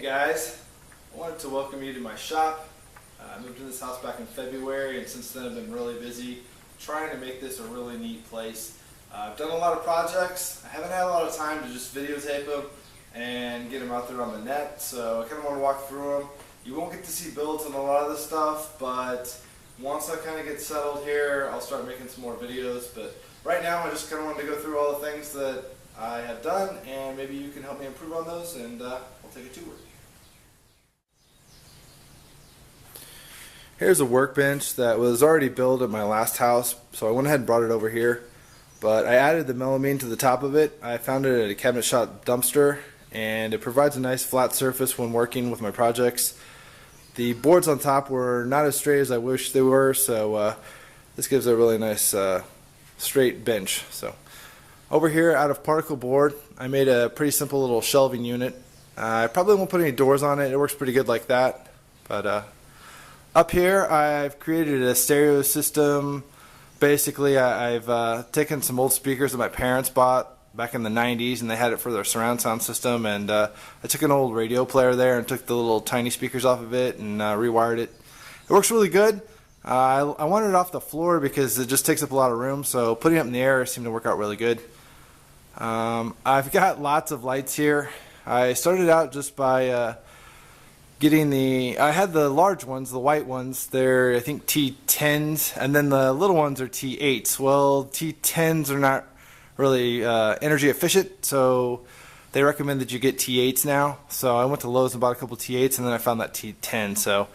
guys, I wanted to welcome you to my shop. I moved to this house back in February, and since then I've been really busy trying to make this a really neat place. I've done a lot of projects. I haven't had a lot of time to just videotape them and get them out there on the net, so I kind of want to walk through them. You won't get to see builds on a lot of this stuff, but once I kind of get settled here, I'll start making some more videos. But right now I just kind of wanted to go through all the things that I have done, and maybe you can help me improve on those, and we'll take a tour. Here's a workbench that was already built at my last house, so I went ahead and brought it over here. But I added the melamine to the top of it. I found it at a cabinet shop dumpster, and it provides a nice flat surface when working with my projects. The boards on top were not as straight as I wish they were, so this gives a really nice straight bench. So over here, out of particle board, I made a pretty simple little shelving unit. I probably won't put any doors on it. It works pretty good like that. But up here, I've created a stereo system. Basically, I've taken some old speakers that my parents bought back in the 90s, and they had it for their surround sound system, and I took an old radio player there and took the little tiny speakers off of it and rewired it. It works really good. I wanted it off the floor because it just takes up a lot of room, so putting it up in the air seemed to work out really good. I've got lots of lights here. I started out just by I had the large ones, the white ones. They're I think T10s, and then the little ones are T8s. Well, T10s are not really energy efficient, so they recommend that you get T8s now. So I went to Lowe's and bought a couple T8s, and then I found that T10. So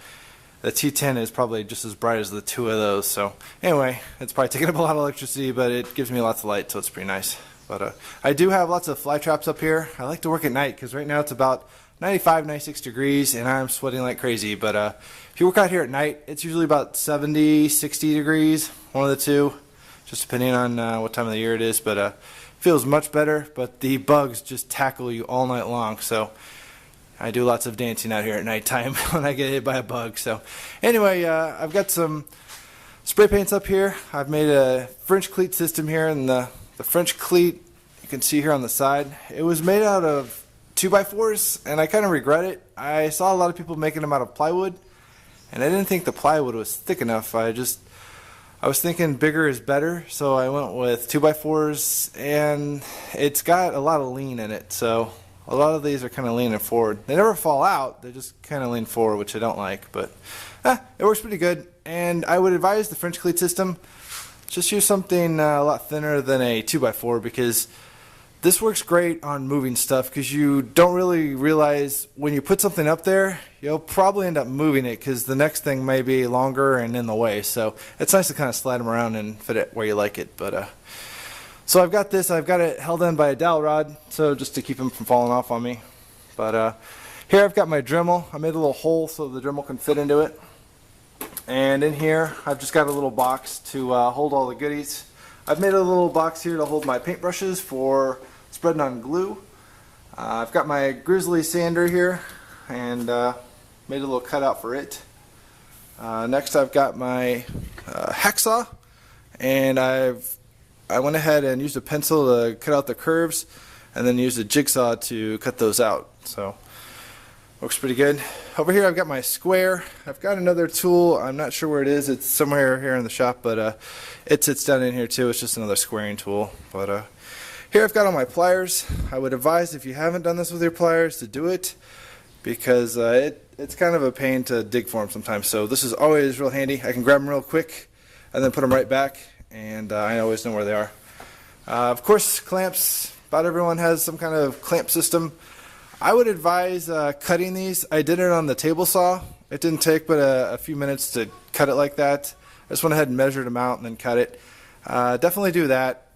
the T10 is probably just as bright as the two of those. So anyway, it's probably taking up a lot of electricity, but it gives me lots of light, so it's pretty nice. But I do have lots of fly traps up here. I like to work at night because right now it's about 95, 96 degrees, and I'm sweating like crazy. But if you work out here at night, it's usually about 70, 60 degrees, one of the two, just depending on what time of the year it is. But it feels much better, but the bugs just tackle you all night long. So I do lots of dancing out here at nighttime when I get hit by a bug. So anyway, I've got some spray paints up here. I've made a French cleat system here, and the French cleat you can see here on the side. It was made out of 2x4s, and I kind of regret it. I saw a lot of people making them out of plywood, and I didn't think the plywood was thick enough. I was thinking bigger is better, so I went with 2x4s, and it's got a lot of lean in it, so a lot of these are kind of leaning forward. They never fall out, they just kind of lean forward, which I don't like, but it works pretty good. And I would advise the French cleat system, just use something a lot thinner than a 2x4, because this works great on moving stuff, because you don't really realize when you put something up there, you'll probably end up moving it because the next thing may be longer and in the way. So it's nice to kind of slide them around and fit it where you like it. But so I've got this. I've got it held in by a dowel rod, so just to keep them from falling off on me. But here I've got my Dremel. I made a little hole so the Dremel can fit into it. And in here I've just got a little box to hold all the goodies. I've made a little box here to hold my paintbrushes for spreading on glue. I've got my Grizzly sander here, and made a little cutout for it. Next I've got my hacksaw, and I went ahead and used a pencil to cut out the curves, and then used a jigsaw to cut those out. So works pretty good. Over here I've got my square. I've got another tool. I'm not sure where it is. It's somewhere here in the shop, but it sits down in here too. It's just another squaring tool. But here I've got all my pliers. I would advise, if you haven't done this with your pliers, to do it, because it's kind of a pain to dig for them sometimes. So this is always real handy. I can grab them real quick and then put them right back, and I always know where they are. Of course, clamps. About everyone has some kind of clamp system. I would advise cutting these. I did it on the table saw. It didn't take but a few minutes to cut it like that. I just went ahead and measured them out and then cut it. Definitely do that.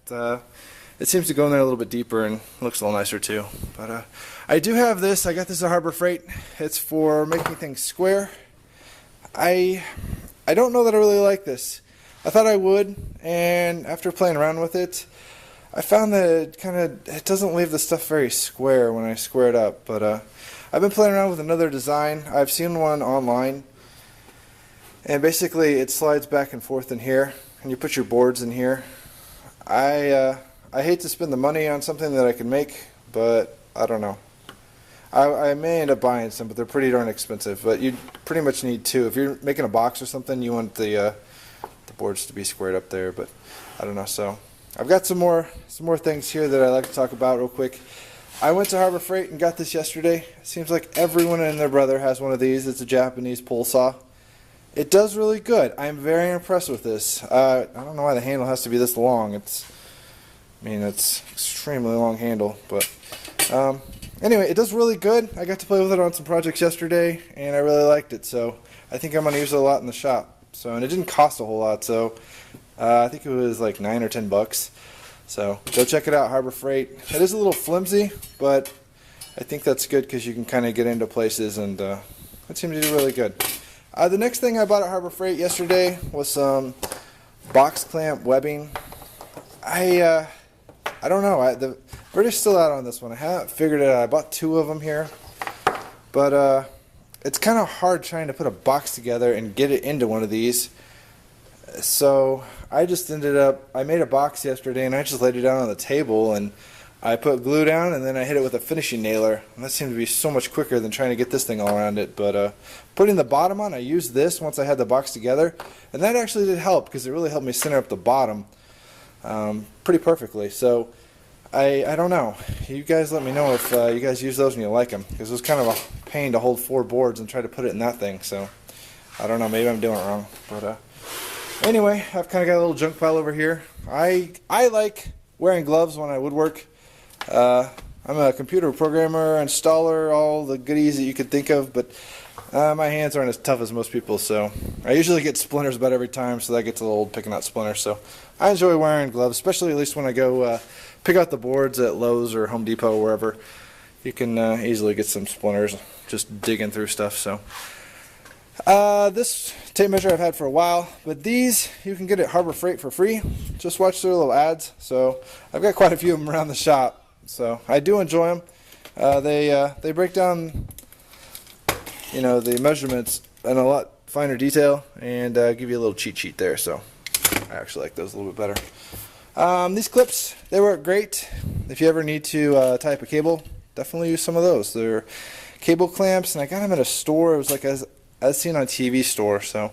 It seems to go in there a little bit deeper and looks a little nicer too. But I do have this. I got this at Harbor Freight. It's for making things square. I don't know that I really like this. I thought I would, and after playing around with it, I found that it doesn't leave the stuff very square when I square it up. But I've been playing around with another design. I've seen one online, and basically it slides back and forth in here, and you put your boards in here. I hate to spend the money on something that I can make, but I don't know. I may end up buying some, but they're pretty darn expensive. But you pretty much need two. If you're making a box or something, you want the boards to be squared up there. But I don't know. So I've got some more things here that I like to talk about real quick. I went to Harbor Freight and got this yesterday. It seems like everyone and their brother has one of these. It's a Japanese pole saw. It does really good. I'm very impressed with this. I don't know why the handle has to be this long. It's extremely long handle, but anyway, it does really good. I got to play with it on some projects yesterday, and I really liked it. So I think I'm going to use it a lot in the shop. So, and it didn't cost a whole lot. So I think it was like $9 or $10. So go check it out, Harbor Freight. It is a little flimsy, but I think that's good because you can kind of get into places, and it seemed to do really good. The next thing I bought at Harbor Freight yesterday was some box clamp webbing. I don't know. The British still out on this one. I haven't figured it out. I bought two of them here, but it's kind of hard trying to put a box together and get it into one of these. So I just I made a box yesterday, and I just laid it down on the table, and I put glue down, and then I hit it with a finishing nailer. And that seemed to be so much quicker than trying to get this thing all around it. But putting the bottom on, I used this once I had the box together, and that actually did help because it really helped me center up the bottom pretty perfectly. So I don't know. You guys let me know if you guys use those and you like them, because it was kind of a pain to hold 4 boards and try to put it in that thing. So I don't know. Maybe I'm doing it wrong. But anyway, I've kind of got a little junk pile over here. I like wearing gloves when I woodwork. I'm a computer programmer, installer, all the goodies that you could think of, but my hands aren't as tough as most people, so I usually get splinters about every time, so that gets a little old picking out splinters. So I enjoy wearing gloves, especially at least when I go pick out the boards at Lowe's or Home Depot or wherever. You can easily get some splinters just digging through stuff. So this tape measure I've had for a while, but these you can get at Harbor Freight for free. Just watch their little ads. So I've got quite a few of them around the shop. So I do enjoy them. They break down, the measurements in a lot finer detail, and give you a little cheat sheet there. So I actually like those a little bit better. These clips, they work great. If you ever need to tie up a cable, definitely use some of those. They're cable clamps, and I got them at a store. It was like as seen on TV store. So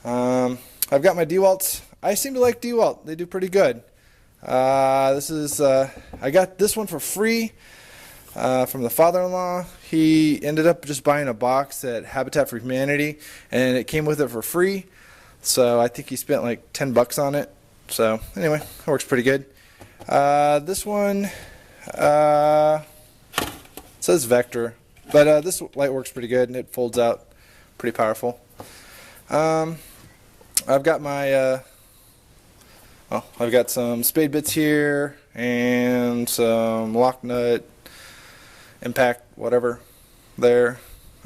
I've got my DeWalt's. I seem to like DeWalt. They do pretty good. I got this one for free from the father-in-law. He ended up just buying a box at Habitat for Humanity, and it came with it for free. So I think he spent like $10 on it. So anyway, it works pretty good. This one says Vector, but this light works pretty good, and it folds out pretty powerful. I've got my I've got some spade bits here and some lock nut, impact, whatever there,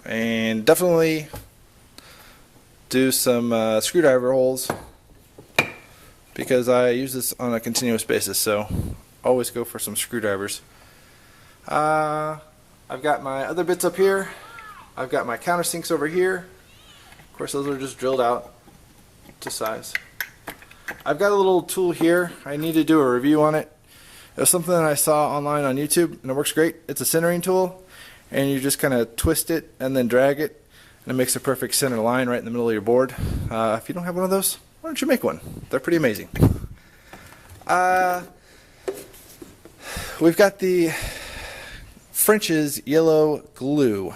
and definitely do some screwdriver holes because I use this on a continuous basis, so always go for some screwdrivers. I've got my other bits up here. I've got my countersinks over here. Of course, those are just drilled out to size. I've got a little tool here. I need to do a review on it. It was something that I saw online on YouTube, and it works great. It's a centering tool, and you just kind of twist it and then drag it, and it makes a perfect center line right in the middle of your board. If you don't have one of those, why don't you make one? They're pretty amazing. We've got the French's yellow glue.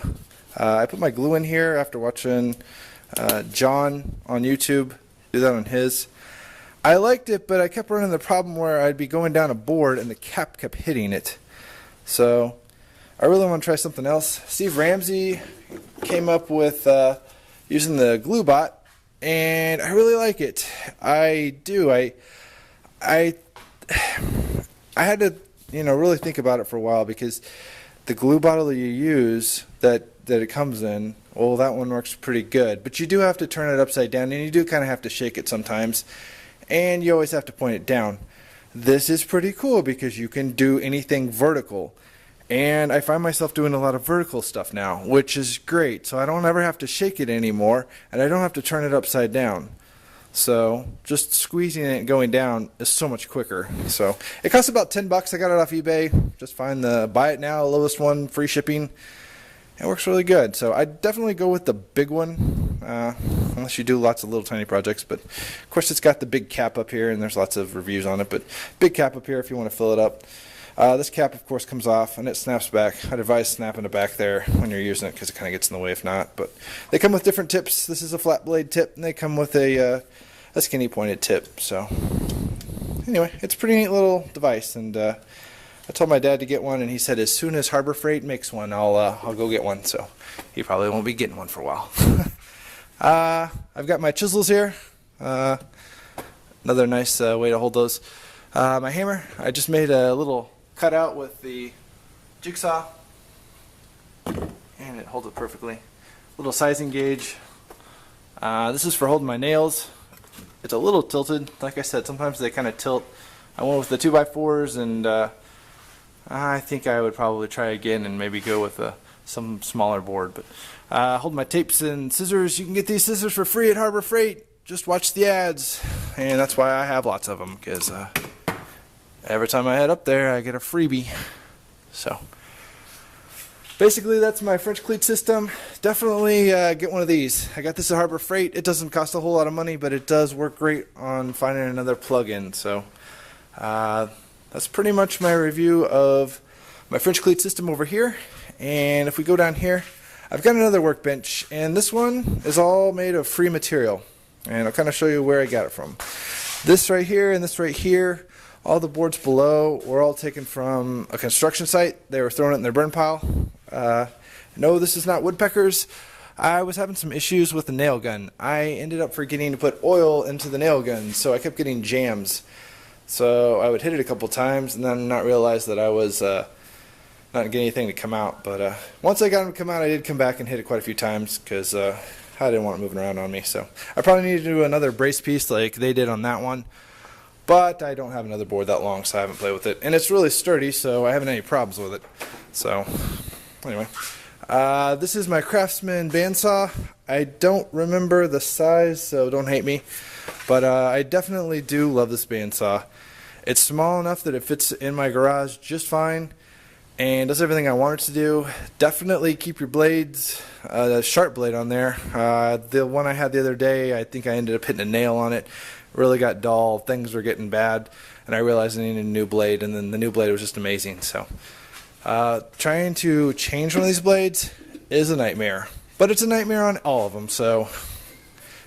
I put my glue in here after watching John on YouTube do that on his. I liked it, but I kept running the problem where I'd be going down a board and the cap kept hitting it. So I really want to try something else. Steve Ramsey came up with using the GlueBot, and I really like it. I do. I had to really think about it for a while, because the glue bottle that you use that it comes in, well, that one works pretty good, but you do have to turn it upside down, and you do kind of have to shake it sometimes, and you always have to point it down. This is pretty cool because you can do anything vertical, and I find myself doing a lot of vertical stuff now, which is great. So I don't ever have to shake it anymore, and I don't have to turn it upside down. So just squeezing it and going down is so much quicker. So it costs about $10. I got it off eBay. Just find the buy it now, lowest one, free shipping. It works really good. So I definitely go with the big one, unless you do lots of little tiny projects. But of course it's got the big cap up here, and there's lots of reviews on it. But big cap up here if you want to fill it up. This cap of course comes off and it snaps back. I'd advise snapping it back there when you're using it because it kind of gets in the way if not. But they come with different tips. This is a flat blade tip, and they come with a skinny pointed tip. So anyway, it's a pretty neat little device, and I told my dad to get one, and he said as soon as Harbor Freight makes one, I'll go get one. So he probably won't be getting one for a while. I've got my chisels here. Another nice way to hold those. My hammer, I just made a little cutout with the jigsaw, and it holds it perfectly. Little sizing gauge. This is for holding my nails. It's a little tilted. Like I said, sometimes they kind of tilt. I went with the 2x4s, and I think I would probably try again and maybe go with some smaller board. But hold my tapes and scissors. You can get these scissors for free at Harbor Freight. Just watch the ads, and that's why I have lots of them, because every time I head up there I get a freebie. So basically that's my French cleat system. Definitely get one of these. I got this at Harbor Freight. It doesn't cost a whole lot of money, but it does work great on finding another plug-in. So that's pretty much my review of my French cleat system over here. And if we go down here, I've got another workbench, and this one is all made of free material, and I'll kind of show you where I got it from. This right here and this right here, all the boards below were all taken from a construction site. They were throwing it in their burn pile. No, this is not woodpeckers. I was having some issues with the nail gun. I ended up forgetting to put oil into the nail gun, so I kept getting jams. So I would hit it a couple times and then not realize that I was not getting anything to come out. But once I got them to come out, I did come back and hit it quite a few times because I didn't want it moving around on me. So I probably need to do another brace piece like they did on that one. But I don't have another board that long, so I haven't played with it. And it's really sturdy, so I haven't any problems with it. So anyway, this is my Craftsman bandsaw. I don't remember the size, so don't hate me. But I definitely do love this bandsaw. It's small enough that it fits in my garage just fine and does everything I want it to do. Definitely keep your blades, a sharp blade on there. The one I had the other day, I think I ended up hitting a nail on it. Really got dull, things were getting bad, and I realized I needed a new blade, and then the new blade was just amazing. So trying to change one of these blades is a nightmare, but it's a nightmare on all of them. So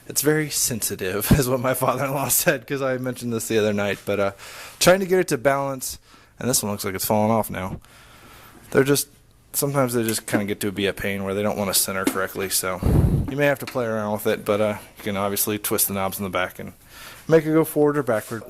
it's very sensitive, is what my father-in-law said, because I mentioned this the other night. But trying to get it to balance, and this one looks like it's falling off now. Sometimes they just kind of get to be a pain where they don't want to center correctly. So you may have to play around with it, but you can obviously twist the knobs in the back and make it go forward or backward.